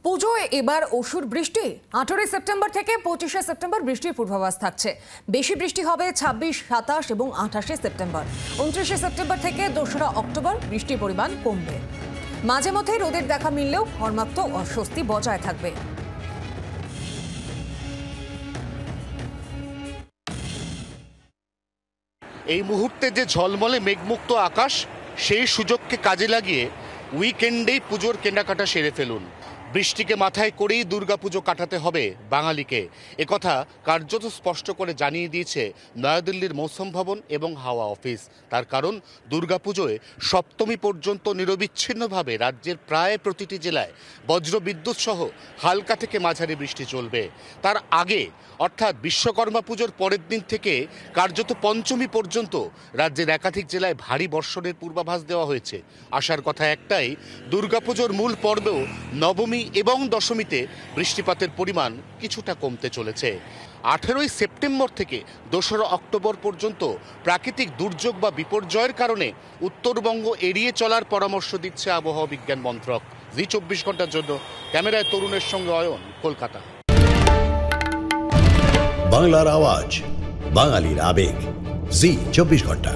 পুজোয় এবার অসুর বৃষ্টি। 18 সেপ্টেম্বর থেকে 25 সেপ্টেম্বর বৃষ্টির পূর্বাভাস থাকছে। বেশি বৃষ্টি হবে 26, 27 এবং 28 সেপ্টেম্বর। 29 সেপ্টেম্বর থেকে 2রা অক্টোবর বৃষ্টির পরিমাণ কমবে। মাঝে মধ্যে রোদের দেখা মিললেও ঘর্মাক্ত অস্বস্তি বজায় থাকবে। এই মুহূর্তে যে ঝলমলে মেঘমুক্ত আকাশ, সেই সুযোগকে কাজে লাগিয়ে উইকেন্ডেই পুজোর কেনাকাটা সেরে ফেলুন। বৃষ্টিকে মাথায় করেই দুর্গাপুজো কাটাতে হবে বাঙালিকে, একথা কার্যত স্পষ্ট করে জানিয়ে দিয়েছে নয়াদিল্লির মৌসুম ভবন এবং হাওয়া অফিস। তার কারণ, দুর্গাপুজোয় সপ্তমী পর্যন্ত নিরবিচ্ছিন্নভাবে রাজ্যের প্রায় প্রতিটি জেলায় বজ্রবিদ্যুৎ সহ হালকা থেকে মাঝারি বৃষ্টি চলবে। তার আগে অর্থাৎ বিশ্বকর্মা পুজোর পরের দিন থেকে কার্যত পঞ্চমী পর্যন্ত রাজ্যের একাধিক জেলায় ভারী বর্ষণের পূর্বাভাস দেওয়া হয়েছে। আসার কথা একটাই, দুর্গাপুজোর মূল পর্বেও নবমী এবং দশমীতে বৃষ্টিপাতের পরিমাণ কিছুটা কমতে চলেছে। 18 সেপ্টেম্বর থেকে 2রা অক্টোবর পর্যন্ত প্রাকৃতিক দুর্যোগ বা বিপর্যয়ের কারণে উত্তরবঙ্গ এড়িয়ে চলার পরামর্শ দিচ্ছে আবহাওয়া বিজ্ঞান মন্ত্রক। জি 24 ঘন্টার জন্য ক্যামেরায় তরুণের সঙ্গে অয়ন, কলকাতা। বাংলার আওয়াজ, বাঙালির আবেগ, জি 24 ঘন্টা।